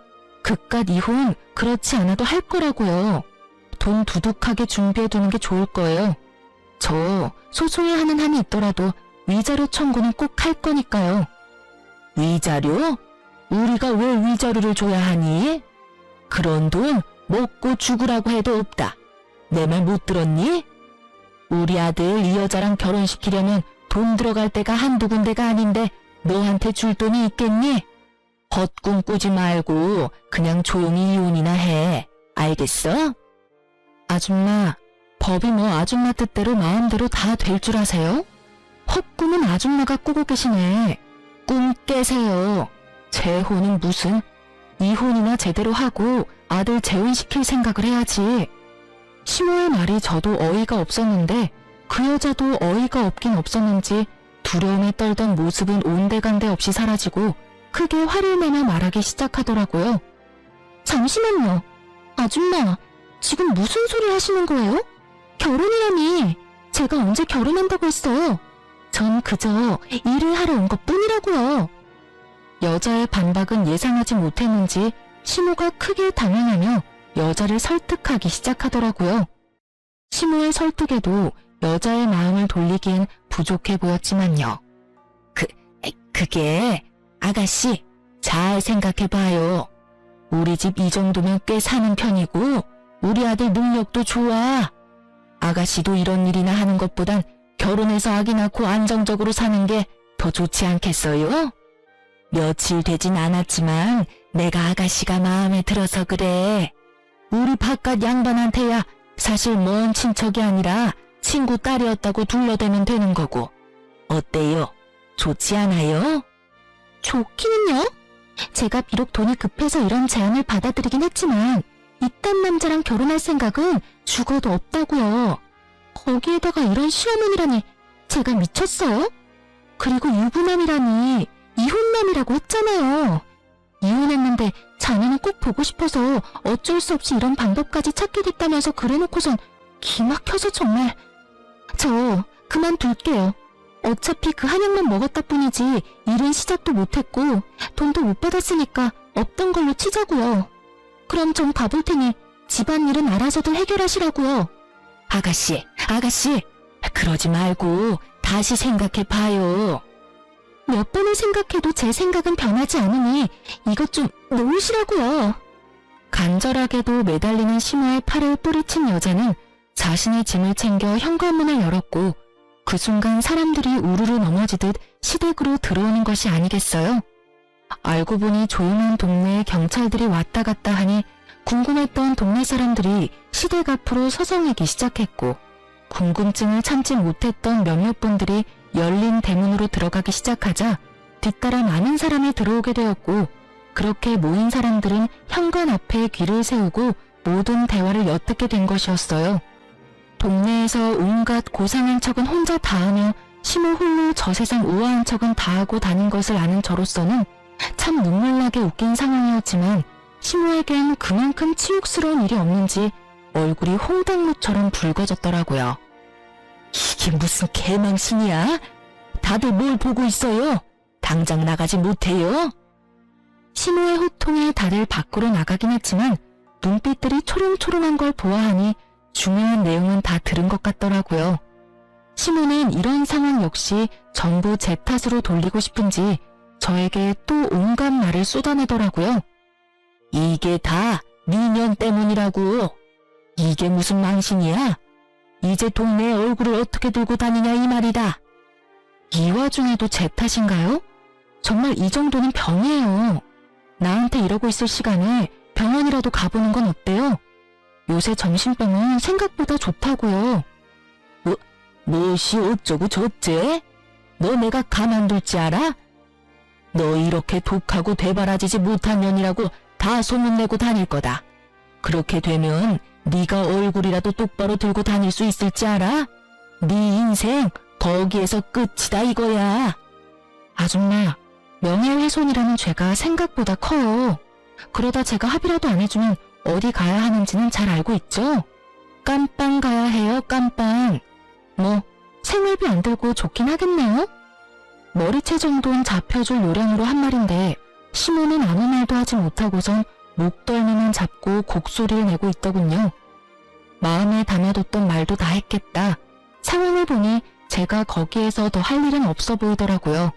그깟 이혼 그렇지 않아도 할 거라고요. 돈 두둑하게 준비해두는 게 좋을 거예요. 저 소송에 하는 한이 있더라도 위자료 청구는 꼭 할 거니까요. 위자료? 우리가 왜 위자료를 줘야 하니? 그런 돈 먹고 죽으라고 해도 없다. 내 말 못 들었니? 우리 아들 이 여자랑 결혼시키려면 돈 들어갈 데가 한두 군데가 아닌데 너한테 줄 돈이 있겠니? 헛꿈 꾸지 말고 그냥 조용히 이혼이나 해. 알겠어? 아줌마, 법이 뭐 아줌마 뜻대로 마음대로 다 될 줄 아세요? 헛꿈은 아줌마가 꾸고 계시네. 꿈 깨세요. 재혼은 무슨? 이혼이나 제대로 하고 아들 재혼시킬 생각을 해야지. 시모의 말이 저도 어이가 없었는데 그 여자도 어이가 없긴 없었는지 두려움에 떨던 모습은 온데간데 없이 사라지고 크게 화를 내며 말하기 시작하더라고요. 잠시만요. 아줌마, 지금 무슨 소리 하시는 거예요? 결혼이라니. 제가 언제 결혼한다고 했어요? 전 그저 일을 하러 온 것뿐이라고요. 여자의 반박은 예상하지 못했는지 시모가 크게 당황하며 여자를 설득하기 시작하더라고요. 시모의 설득에도 여자의 마음을 돌리기엔 부족해 보였지만요. 그게 아가씨 잘 생각해봐요. 우리 집 이 정도면 꽤 사는 편이고 우리 아들 능력도 좋아. 아가씨도 이런 일이나 하는 것보단 결혼해서 아기 낳고 안정적으로 사는 게 더 좋지 않겠어요? 며칠 되진 않았지만 내가 아가씨가 마음에 들어서 그래. 우리 바깥 양반한테야 사실 먼 친척이 아니라 친구 딸이었다고 둘러대면 되는 거고. 어때요? 좋지 않아요? 좋기는요? 제가 비록 돈이 급해서 이런 제안을 받아들이긴 했지만 이딴 남자랑 결혼할 생각은 죽어도 없다고요. 거기에다가 이런 시어머니라니 제가 미쳤어요? 그리고 유부남이라니 이혼남이라고 했잖아요. 이혼했는데 자녀는 꼭 보고 싶어서 어쩔 수 없이 이런 방법까지 찾게 됐다면서 그래놓고선 기막혀서 정말. 저 그만둘게요. 어차피 그 한약만 먹었다 뿐이지 일은 시작도 못했고 돈도 못 받았으니까 없던 걸로 치자고요. 그럼 전 가볼 테니 집안일은 알아서들 해결하시라고요. 아가씨, 그러지 말고 다시 생각해봐요. 몇 번을 생각해도 제 생각은 변하지 않으니 이것 좀 놓으시라고요. 간절하게도 매달리는 시모의 팔을 뿌리친 여자는 자신의 짐을 챙겨 현관문을 열었고 그 순간 사람들이 우르르 넘어지듯 시댁으로 들어오는 것이 아니겠어요? 알고 보니 조용한 동네에 경찰들이 왔다 갔다 하니 궁금했던 동네 사람들이 시댁 앞으로 서성이기 시작했고 궁금증을 참지 못했던 몇몇 분들이 열린 대문으로 들어가기 시작하자 뒤따라 많은 사람이 들어오게 되었고 그렇게 모인 사람들은 현관 앞에 귀를 세우고 모든 대화를 엿듣게 된 것이었어요. 동네에서 온갖 고상한 척은 혼자 다 하며 시모 홀로 저 세상 우아한 척은 다 하고 다닌 것을 아는 저로서는 참 눈물나게 웃긴 상황이었지만 시모에겐 그만큼 치욕스러운 일이 없는지 얼굴이 홍당무처럼 붉어졌더라고요. 이게 무슨 개망신이야? 다들 뭘 보고 있어요? 당장 나가지 못해요? 시모의 호통에 다들 밖으로 나가긴 했지만 눈빛들이 초롱초롱한 걸 보아하니 중요한 내용은 다 들은 것 같더라고요. 시모는 이런 상황 역시 전부 제 탓으로 돌리고 싶은지 저에게 또 온갖 말을 쏟아내더라고요. 이게 다 니년 때문이라고. 이게 무슨 망신이야? 이제 동네에 얼굴을 어떻게 들고 다니냐 이 말이다. 이 와중에도 제 탓인가요? 정말 이 정도는 병이에요. 나한테 이러고 있을 시간에 병원이라도 가보는 건 어때요? 요새 정신병은 생각보다 좋다고요. 무엇이 어쩌고 저째? 너 내가 가만둘지 알아? 너 이렇게 독하고 되바라지지 못한 년이라고 다 소문내고 다닐 거다. 그렇게 되면 네가 얼굴이라도 똑바로 들고 다닐 수 있을지 알아? 네 인생 거기에서 끝이다 이거야. 아줌마, 명예훼손이라는 죄가 생각보다 커요. 그러다 제가 합의라도 안 해주면 어디 가야 하는지는 잘 알고 있죠? 깜빵 가야 해요, 깜빵. 뭐 생활비 안 들고 좋긴 하겠네요. 머리채 정도는 잡혀줄 요량으로 한 말인데 시모는 아무 말도 하지 못하고선 목덜미만 잡고 곡소리를 내고 있더군요. 마음에 담아뒀던 말도 다 했겠다. 상황을 보니 제가 거기에서 더 할 일은 없어 보이더라고요.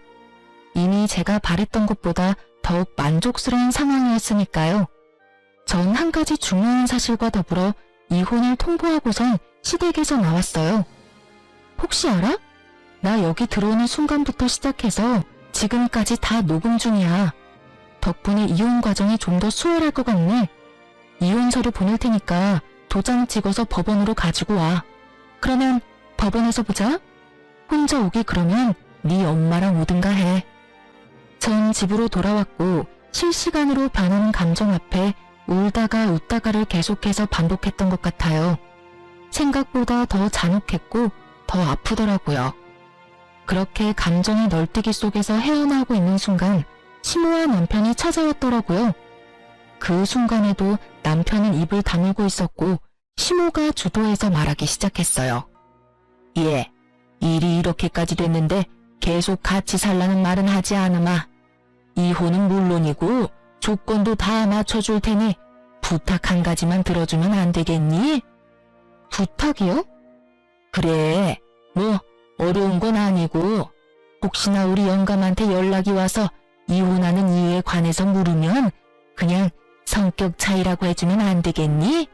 이미 제가 바랬던 것보다 더욱 만족스러운 상황이었으니까요. 전 한 가지 중요한 사실과 더불어 이혼을 통보하고선 시댁에서 나왔어요. 혹시 알아? 나 여기 들어오는 순간부터 시작해서 지금까지 다 녹음 중이야. 덕분에 이혼 과정이 좀 더 수월할 것 같네. 이혼 서류 보낼 테니까 도장 찍어서 법원으로 가지고 와. 그러면 법원에서 보자. 혼자 오기 그러면 네 엄마랑 오든가 해. 전 집으로 돌아왔고 실시간으로 변하는 감정 앞에 울다가 웃다가를 계속해서 반복했던 것 같아요. 생각보다 더 잔혹했고 더 아프더라고요. 그렇게 감정의 널뛰기 속에서 헤어나오고 있는 순간 시모와 남편이 찾아왔더라고요. 그 순간에도 남편은 입을 다물고 있었고 시모가 주도해서 말하기 시작했어요. 예, 일이 이렇게까지 됐는데 계속 같이 살라는 말은 하지 않으마. 이혼은 물론이고 조건도 다 맞춰줄 테니 부탁 한 가지만 들어주면 안 되겠니? 부탁이요? 그래, 뭐 어려운 건 아니고 혹시나 우리 영감한테 연락이 와서 이혼하는 이유에 관해서 물으면 그냥 성격 차이라고 해주면 안 되겠니?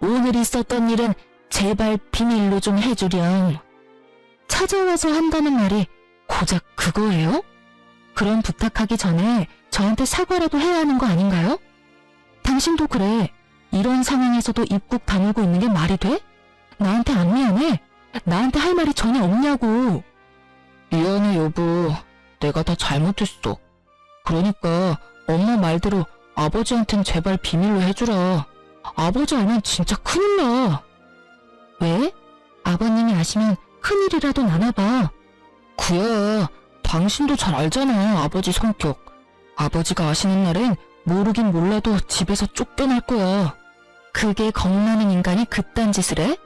오늘 있었던 일은 제발 비밀로 좀 해주렴. 찾아와서 한다는 말이 고작 그거예요? 그런 부탁하기 전에 저한테 사과라도 해야 하는 거 아닌가요? 당신도 그래. 이런 상황에서도 입국 다물고 있는 게 말이 돼? 나한테 안 미안해? 나한테 할 말이 전혀 없냐고. 미안해 여보. 내가 다 잘못했어. 그러니까 엄마 말대로 아버지한텐 제발 비밀로 해주라. 아버지 알면 진짜 큰일 나. 왜? 아버님이 아시면 큰일이라도 나나봐. 그야 당신도 잘 알잖아 아버지 성격. 아버지가 아시는 날엔 모르긴 몰라도 집에서 쫓겨날 거야. 그게 겁나는 인간이 그딴 짓을 해?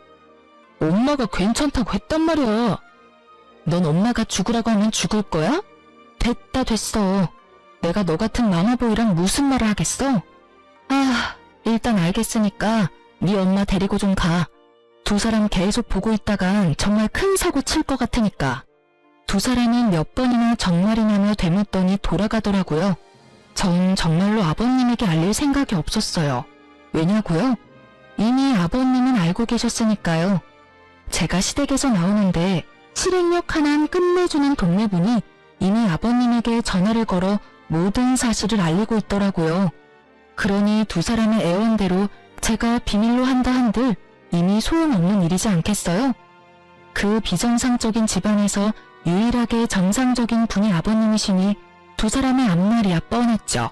엄마가 괜찮다고 했단 말이야. 넌 엄마가 죽으라고 하면 죽을 거야? 됐다 됐어. 내가 너 같은 마마보이랑 무슨 말을 하겠어? 아, 일단 알겠으니까 네 엄마 데리고 좀 가. 두 사람 계속 보고 있다간 정말 큰 사고 칠 것 같으니까. 두 사람은 몇 번이나 정말이냐며 되묻더니 돌아가더라고요. 전 정말로 아버님에게 알릴 생각이 없었어요. 왜냐고요? 이미 아버님은 알고 계셨으니까요. 제가 시댁에서 나오는데 실행력 하나는 끝내주는 동네분이 이미 아버님에게 전화를 걸어 모든 사실을 알리고 있더라고요. 그러니 두 사람의 애원대로 제가 비밀로 한다 한들 이미 소용없는 일이지 않겠어요? 그 비정상적인 집안에서 유일하게 정상적인 분이 아버님이시니 두 사람의 앞날이야 뻔했죠.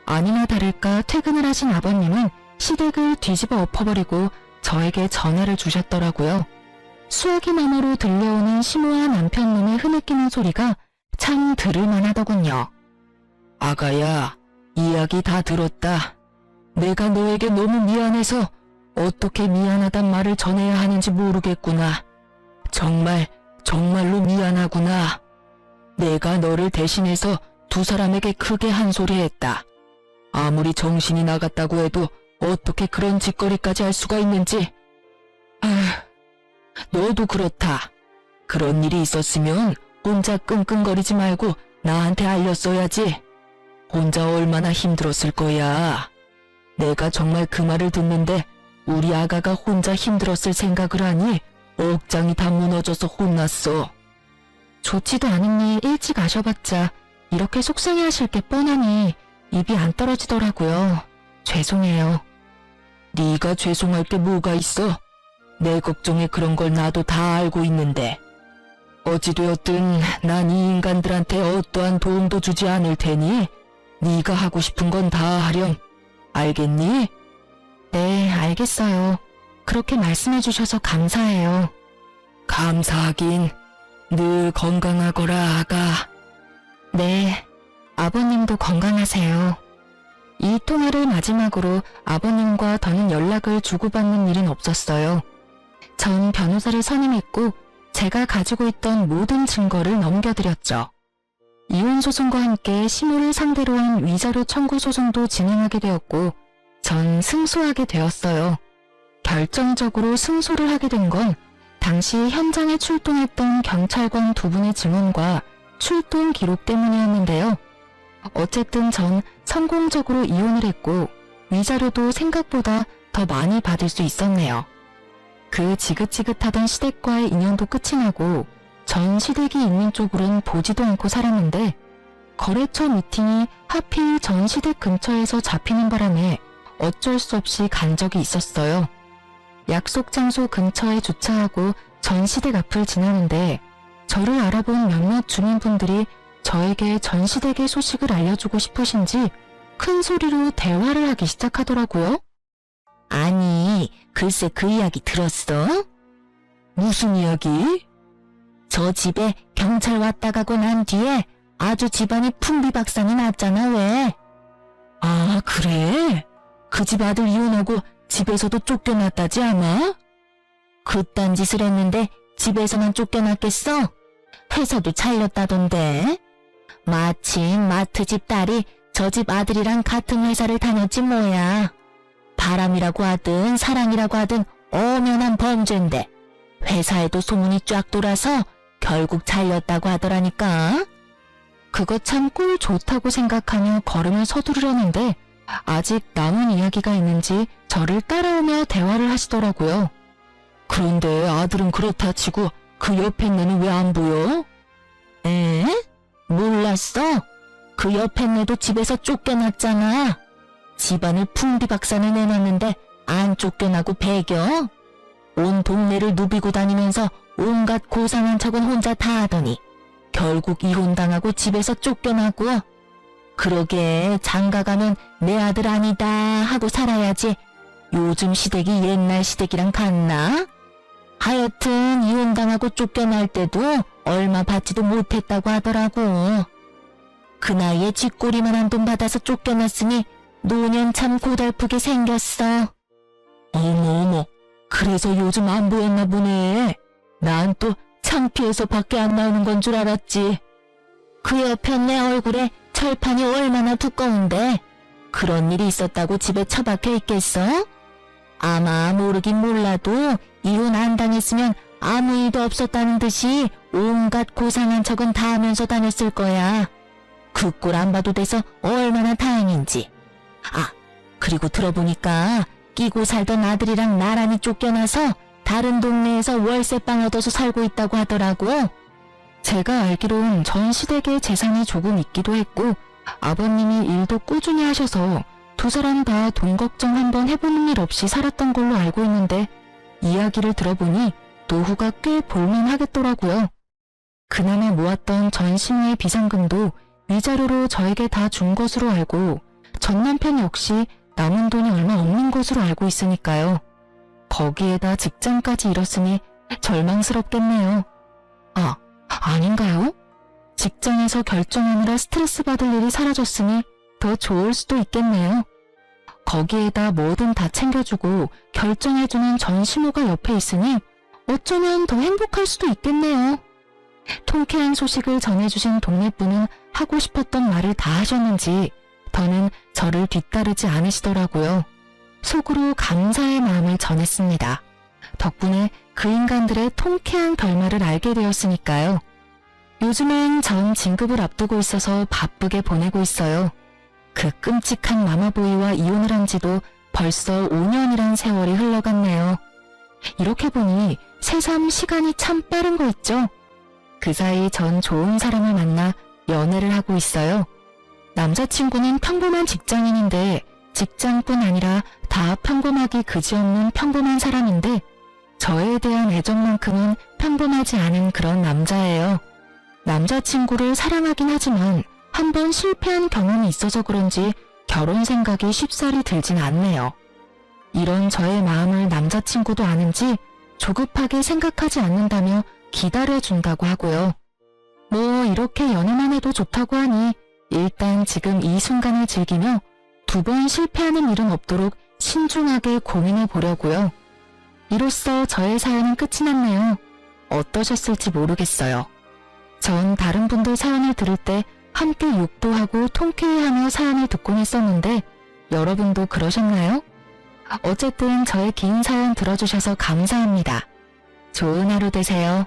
아니나 다를까 퇴근을 하신 아버님은 시댁을 뒤집어 엎어버리고 저에게 전화를 주셨더라고요. 수화기 너머로 들려오는 심오한 남편놈의 흐느끼는 소리가 참 들을만하더군요. 아가야, 이야기 다 들었다. 내가 너에게 너무 미안해서 어떻게 미안하단 말을 전해야 하는지 모르겠구나. 정말로 미안하구나. 내가 너를 대신해서 두 사람에게 크게 한 소리 했다. 아무리 정신이 나갔다고 해도 어떻게 그런 짓거리까지 할 수가 있는지. 너도 그렇다. 그런 일이 있었으면 혼자 끙끙거리지 말고 나한테 알렸어야지. 혼자 얼마나 힘들었을 거야. 내가 정말 그 말을 듣는데 우리 아가가 혼자 힘들었을 생각을 하니 억장이 다 무너져서 혼났어. 좋지도 않은 일 일찍 아셔봤자 이렇게 속상해하실 게 뻔하니 입이 안 떨어지더라고요. 죄송해요. 네가 죄송할 게 뭐가 있어? 내 걱정에 그런 걸 나도 다 알고 있는데. 어찌되었든 난 이 인간들한테 어떠한 도움도 주지 않을 테니 네가 하고 싶은 건 다 하렴. 알겠니? 네, 알겠어요. 그렇게 말씀해 주셔서 감사해요. 감사하긴. 늘 건강하거라, 아가. 네, 아버님도 건강하세요. 이 통화를 마지막으로 아버님과 더는 연락을 주고받는 일은 없었어요. 전 변호사를 선임했고 제가 가지고 있던 모든 증거를 넘겨드렸죠. 이혼 소송과 함께 시모를 상대로 한 위자료 청구 소송도 진행하게 되었고 전 승소하게 되었어요. 결정적으로 승소를 하게 된 건 당시 현장에 출동했던 경찰관 두 분의 증언과 출동 기록 때문이었는데요. 어쨌든 전 성공적으로 이혼을 했고 위자료도 생각보다 더 많이 받을 수 있었네요. 그 지긋지긋하던 시댁과의 인연도 끝이 나고 전 시댁이 있는 쪽으론 보지도 않고 살았는데 거래처 미팅이 하필 전 시댁 근처에서 잡히는 바람에 어쩔 수 없이 간 적이 있었어요. 약속 장소 근처에 주차하고 전 시댁 앞을 지나는데 저를 알아본 몇몇 주민분들이 저에게 전 시댁의 소식을 알려주고 싶으신지 큰 소리로 대화를 하기 시작하더라고요. 아니, 글쎄 그 이야기 들었어? 무슨 이야기? 저 집에 경찰 왔다 가고 난 뒤에 아주 집안이 풍비박산이 났잖아, 왜? 아, 그래? 그 집 아들 이혼하고 집에서도 쫓겨났다지 아마? 그딴 짓을 했는데 집에서만 쫓겨났겠어? 회사도 잘렸다던데? 마침 마트 집 딸이 저 집 아들이랑 같은 회사를 다녔지 뭐야. 바람이라고 하든 사랑이라고 하든 엄연한 범죄인데 회사에도 소문이 쫙 돌아서 결국 잘렸다고 하더라니까. 그거 참 꿀 좋다고 생각하며 걸음을 서두르려는데 아직 남은 이야기가 있는지 저를 따라오며 대화를 하시더라고요. 그런데 아들은 그렇다 치고 그 옆에 내는 왜 안 보여? 에? 몰랐어? 그 옆에 내도 집에서 쫓겨났잖아. 집안을 풍비박산을 내놨는데 안 쫓겨나고 배겨? 온 동네를 누비고 다니면서 온갖 고상한 척은 혼자 다 하더니 결국 이혼당하고 집에서 쫓겨나고. 그러게 장가가면 내 아들 아니다 하고 살아야지. 요즘 시댁이 옛날 시댁이랑 같나? 하여튼 이혼당하고 쫓겨날 때도 얼마 받지도 못했다고 하더라고. 그 나이에 쥐꼬리만한 돈 받아서 쫓겨났으니 노년 참 고달프게 생겼어. 어머, 그래서 요즘 안 보였나 보네. 난 또 창피해서 밖에 안 나오는 건 줄 알았지. 그 옆에 내 얼굴에 철판이 얼마나 두꺼운데 그런 일이 있었다고 집에 처박혀 있겠어? 아마 모르긴 몰라도 이혼 안 당했으면 아무 일도 없었다는 듯이 온갖 고상한 척은 다 하면서 다녔을 거야. 그 꼴 안 봐도 돼서 얼마나 다행인지. 아, 그리고 들어보니까 끼고 살던 아들이랑 나란히 쫓겨나서 다른 동네에서 월세방 얻어서 살고 있다고 하더라고. 제가 알기론 전 시댁에 재산이 조금 있기도 했고 아버님이 일도 꾸준히 하셔서 두 사람 다 돈 걱정 한번 해보는 일 없이 살았던 걸로 알고 있는데 이야기를 들어보니 노후가 꽤 볼만하겠더라고요. 그나마 모았던 전 시누의 비상금도 위자료로 저에게 다 준 것으로 알고 전 남편 역시 남은 돈이 얼마 없는 것으로 알고 있으니까요. 거기에다 직장까지 잃었으니 절망스럽겠네요. 아, 아닌가요? 직장에서 결정하느라 스트레스 받을 일이 사라졌으니 더 좋을 수도 있겠네요. 거기에다 뭐든 다 챙겨주고 결정해주는 전 시모가 옆에 있으니 어쩌면 더 행복할 수도 있겠네요. 통쾌한 소식을 전해주신 동네분은 하고 싶었던 말을 다 하셨는지 더는 저를 뒤따르지 않으시더라고요. 속으로 감사의 마음을 전했습니다. 덕분에 그 인간들의 통쾌한 결말을 알게 되었으니까요. 요즘엔 전 진급을 앞두고 있어서 바쁘게 보내고 있어요. 그 끔찍한 마마보이와 이혼을 한 지도 벌써 5년이란 세월이 흘러갔네요. 이렇게 보니 새삼 시간이 참 빠른 거 있죠? 그 사이 전 좋은 사람을 만나 연애를 하고 있어요. 남자친구는 평범한 직장인인데 직장뿐 아니라 다 평범하기 그지없는 평범한 사람인데 저에 대한 애정만큼은 평범하지 않은 그런 남자예요. 남자친구를 사랑하긴 하지만 한번 실패한 경험이 있어서 그런지 결혼 생각이 쉽사리 들진 않네요. 이런 저의 마음을 남자친구도 아는지 조급하게 생각하지 않는다며 기다려준다고 하고요. 뭐 이렇게 연애만 해도 좋다고 하니 일단 지금 이 순간을 즐기며 2번 실패하는 일은 없도록 신중하게 고민해 보려고요. 이로써 저의 사연은 끝이 났네요. 어떠셨을지 모르겠어요. 전 다른 분들 사연을 들을 때 함께 욕도 하고 통쾌해하며 사연을 듣곤 했었는데 여러분도 그러셨나요? 어쨌든 저의 긴 사연 들어주셔서 감사합니다. 좋은 하루 되세요.